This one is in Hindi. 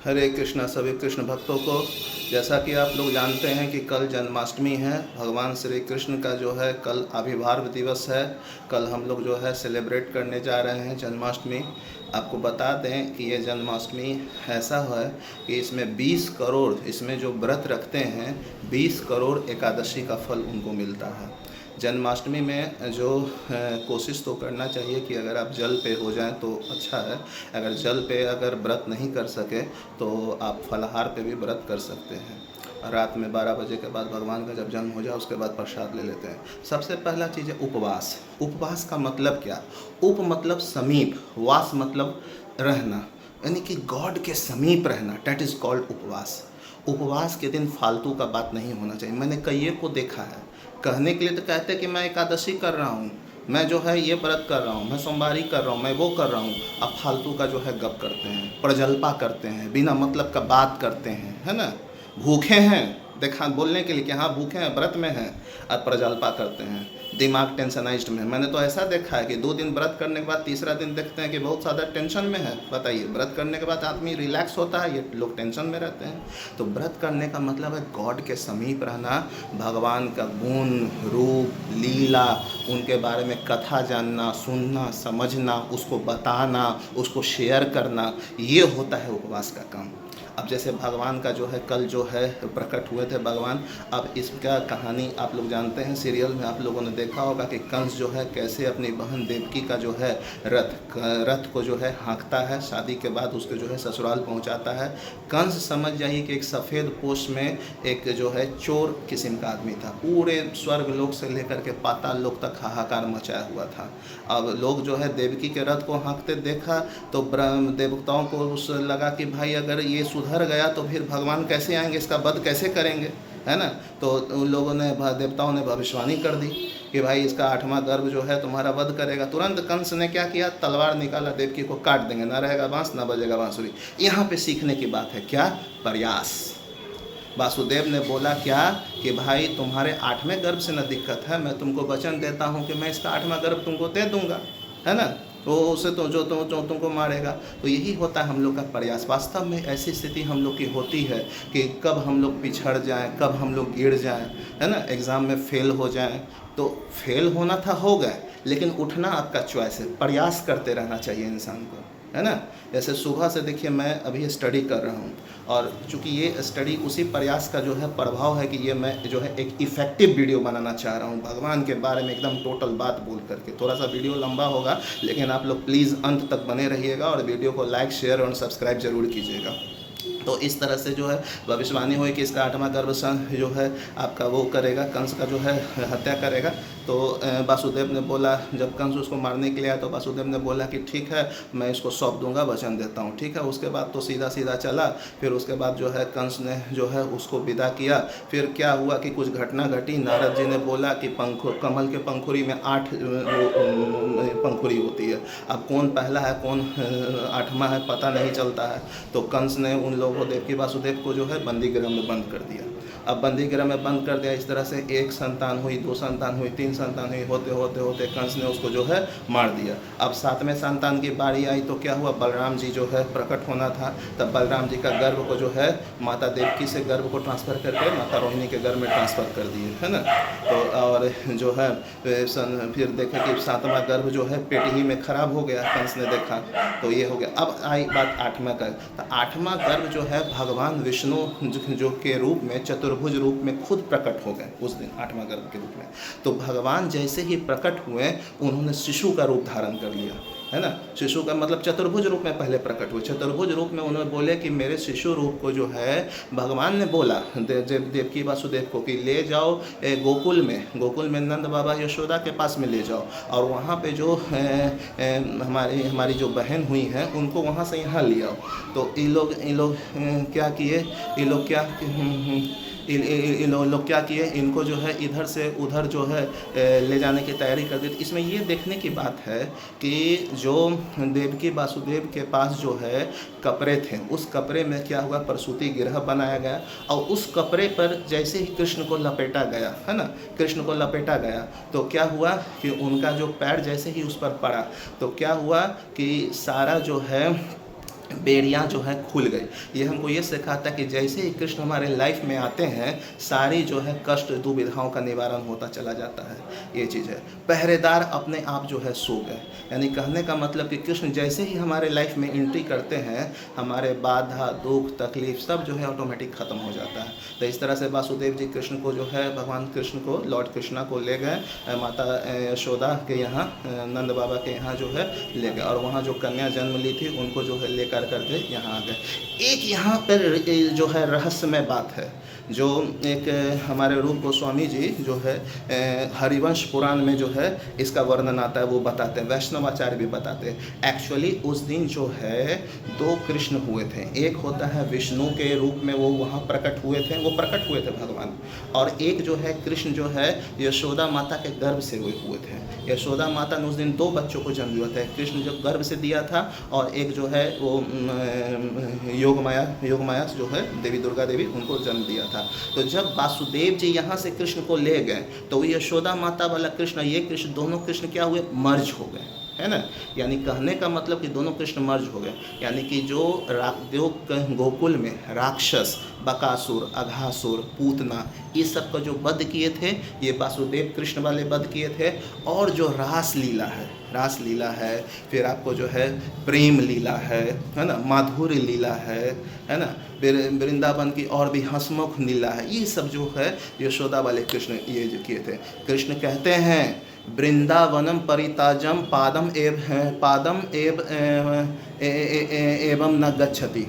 हरे कृष्णा सभी कृष्ण भक्तों को। जैसा कि आप लोग जानते हैं कि कल जन्माष्टमी है, भगवान श्री कृष्ण का जो है कल आविर्भाव दिवस है। कल हम लोग जो है सेलिब्रेट करने जा रहे हैं जन्माष्टमी। आपको बता दें कि ये जन्माष्टमी ऐसा है कि इसमें 20 करोड़, इसमें जो व्रत रखते हैं 20 करोड़ एकादशी का फल उनको मिलता है। जन्माष्टमी में जो कोशिश तो करना चाहिए कि अगर आप जल पे हो जाएं तो अच्छा है। अगर जल पे अगर व्रत नहीं कर सके तो आप फलाहार पे भी व्रत कर सकते हैं। रात में 12 बजे के बाद भगवान का जब जन्म हो जाए उसके बाद प्रसाद ले लेते हैं। सबसे पहला चीज़ है उपवास। उपवास का मतलब क्या? उप मतलब समीप, वास मतलब रहना, यानी कि गॉड के समीप रहना, डैट इज़ कॉल्ड उपवास। उपवास के दिन फालतू का बात नहीं होना चाहिए। मैंने कईयों को देखा है, कहने के लिए तो कहते हैं कि मैं एकादशी कर रहा हूँ, मैं जो है ये व्रत कर रहा हूँ, मैं सोमवारी कर रहा हूँ, मैं वो कर रहा हूँ। अब फालतू का जो है गप करते हैं, प्रजल्पा करते हैं, बिना मतलब का बात करते हैं, है ना। भूखे हैं देखा बोलने के लिए कि हाँ भूखे हैं, व्रत में हैं, और प्रजल्पा करते हैं, दिमाग टेंशनाइज्ड में। मैंने तो ऐसा देखा है कि 2 दिन व्रत करने के बाद तीसरा दिन देखते हैं कि बहुत ज़्यादा टेंशन में है। बताइए, व्रत करने के बाद आदमी रिलैक्स होता है, ये लोग टेंशन में रहते हैं। तो व्रत करने का मतलब है गॉड के समीप रहना, भगवान का गुण रूप लीला उनके बारे में कथा जानना, सुनना, समझना, उसको बताना, उसको शेयर करना, ये होता है उपवास का काम। अब जैसे भगवान का जो है कल जो है प्रकट हुए थे भगवान। अब इसका कहानी आप लोग जानते हैं, सीरियल में आप लोगों ने देखा होगा कि कंस जो है कैसे अपनी बहन देवकी का जो है रथ को जो है हाँकता है, शादी के बाद उसके जो है ससुराल पहुंचाता है। कंस समझ जाइए कि एक सफ़ेद पोश में एक जो है चोर किस्म का आदमी था। पूरे स्वर्ग लोक से लेकर के पाताल लोक तक हाहाकार मचाया हुआ था। अब लोग जो है देवकी के रथ को हाँकते देखा तो देवताओं को उस लगा कि भाई अगर ये सुधर गया तो फिर भगवान कैसे आएंगे, इसका वध कैसे करेंगे, है ना। तो उन लोगों ने, देवताओं ने भविष्यवाणी कर दी कि भाई इसका 8वां गर्भ जो है तुम्हारा वध करेगा। तुरंत कंस ने क्या किया, तलवार निकाला, देवकी को काट देंगे, ना रहेगा बांस ना बजेगा बांसुरी। यहाँ पे सीखने की बात है क्या? प्रयास। वासुदेव ने बोला क्या कि भाई तुम्हारे 8वें गर्भ से न दिक्कत है, मैं तुमको वचन देता हूँ कि मैं इसका 8वां गर्भ तुमको दे दूंगा, है ना। तो उसे तो जो तुमको मारेगा। तो यही होता है हम लोग का प्रयास। वास्तव में ऐसी स्थिति हम लोग की होती है कि कब हम लोग पिछड़ जाएं, कब हम लोग गिर जाएं, है ना, एग्ज़ाम में फेल हो जाएं। तो फेल होना था, हो गए, लेकिन उठना आपका चॉइस है। प्रयास करते रहना चाहिए इंसान को, है ना। जैसे सुबह से देखिए मैं अभी स्टडी कर रहा हूँ, और चूँकि ये स्टडी उसी प्रयास का जो है प्रभाव है कि ये मैं जो है एक इफ़ेक्टिव वीडियो बनाना चाह रहा हूँ भगवान के बारे में, एकदम टोटल बात बोल करके। थोड़ा सा वीडियो लंबा होगा, लेकिन आप लोग प्लीज़ अंत तक बने रहिएगा और वीडियो को लाइक, शेयर और सब्सक्राइब जरूर कीजिएगा। तो इस तरह से जो है भविष्यवाणी हुई कि इसका 8वां गर्भ जो है आपका वो करेगा, कंस का जो है हत्या करेगा। तो वासुदेव ने बोला, जब कंस उसको मारने के लिए आया तो वासुदेव ने बोला कि ठीक है मैं इसको सौंप दूंगा, वचन देता हूँ, ठीक है। उसके बाद तो सीधा सीधा चला। फिर उसके बाद जो है कंस ने जो है उसको विदा किया। फिर क्या हुआ कि कुछ घटना घटी। नारद जी ने बोला कि कमल के पंखुड़ी में 8 पंखुड़ी होती है, अब कौन पहला है कौन 8वां है पता नहीं चलता है। तो कंस ने उन लोगों को, देवकी वासुदेव को जो है बंदी गृह में बंद कर दिया। अब बंदी गृह में बंद कर दिया, इस तरह से 1 संतान हुई, 2 संतान हुई, 3 संतान हुई, होते होते होते कंस ने उसको जो है मार दिया। अब 7वें संतान की बारी आई तो क्या हुआ, बलराम जी जो है प्रकट होना था, तब बलराम जी का गर्भ को जो है माता देवकी से गर्भ को ट्रांसफ़र करके माता रोहिणी के गर्भ में ट्रांसफ़र कर दिए, है ना। तो और जो है फिर देखे कि 7वां गर्भ जो है पेट ही में खराब हो गया, कंस ने देखा तो ये हो गया। अब आई बात 8वां गर्भ। तो 8वां गर्भ जो है भगवान विष्णु जो के रूप में, चतुर्भुज रूप में खुद प्रकट हो गए उस दिन 8वां गर्भ के रूप में। तो भगवान जैसे ही प्रकट हुए उन्होंने शिशु का रूप धारण कर लिया, है ना। शिशु का मतलब चतुर्भुज रूप में पहले प्रकट हुए। चतुर्भुज रूप में उन्होंने बोले कि मेरे शिशु रूप को जो है भगवान ने बोला देवकी वासुदेव को कि ले जाओ गोकुल में नंद बाबा यशोदा के पास में ले जाओ, और वहाँ पे जो हमारी जो बहन हुई हैं उनको वहाँ से यहाँ ले आओ। तो ये लोग क्या किए, इन लोग क्या किए, इनको जो है इधर से उधर जो है ले जाने की तैयारी कर दी। इसमें ये देखने की बात है कि जो देवकी वासुदेव के पास जो है कपड़े थे, उस कपड़े में क्या हुआ, प्रसूति गृह बनाया गया, और उस कपड़े पर जैसे ही कृष्ण को लपेटा गया, है ना, कृष्ण को लपेटा गया तो क्या हुआ कि उनका जो पैर जैसे ही उस पर पड़ा तो क्या हुआ कि सारा जो है बेड़ियाँ जो है खुल गई। ये हमको ये सिखाता है कि जैसे ही कृष्ण हमारे लाइफ में आते हैं, सारी जो है कष्ट दुविधाओं का निवारण होता चला जाता है। ये चीज़ है। पहरेदार अपने आप जो है सो गए, यानी कहने का मतलब कि कृष्ण जैसे ही हमारे लाइफ में एंट्री करते हैं, हमारे बाधा दुख तकलीफ सब जो है ऑटोमेटिक ख़त्म हो जाता है। तो इस तरह से वासुदेव जी कृष्ण को जो है, भगवान कृष्ण को, लॉर्ड कृष्णा को ले गए माता यशोदा के यहाँ, नंद बाबा के यहाँ जो है ले गए, और वहाँ जो कन्या जन्म ली थी उनको जो है लेकर करके यहाँ आ गए। एक यहाँ पर जो है रहस्यमय बात है, जो एक हमारे रूप गोस्वामी जी जो है हरिवंश पुराण में जो है इसका वर्णन आता है, वो बताते हैं, वैष्णवाचार्य भी बताते हैं। एक्चुअली उस दिन जो है दो कृष्ण हुए थे। एक होता है विष्णु के रूप में वो वहाँ प्रकट हुए थे, वो प्रकट हुए थे भगवान, और एक जो है कृष्ण जो है यशोदा माता के गर्भ से हुए थे। यशोदा माता ने उस दिन दो बच्चों को जन्म दिया था, कृष्ण जो गर्भ से दिया था, और एक जो है वो योगमाया जो है देवी दुर्गा देवी, उनको जन्म दिया था। तो जब वासुदेव जी यहाँ से कृष्ण को ले गए, तो वो यशोदा माता वाला कृष्ण, ये कृष्ण, दोनों कृष्ण क्या हुए, मर्ज हो गए, है ना। यानी कहने का मतलब कि दोनों कृष्ण मर्ज हो गए, यानी कि जो गोकुल में राक्षस, बकासुर, अघासुर, पूतना, इस सब का जो वध किए थे, ये वासुदेव कृष्ण वाले वध किए थे। और जो रास लीला है, फिर आपको जो है प्रेम लीला है ना, माधुर्य लीला है ना, वृंदावन की और भी हंसमुख लीला है, ये सब जो है यशोदा वाले कृष्ण ये जो किए थे। कृष्ण कहते हैं वृंदावनम परिताजम पादम एवं न गच्छति,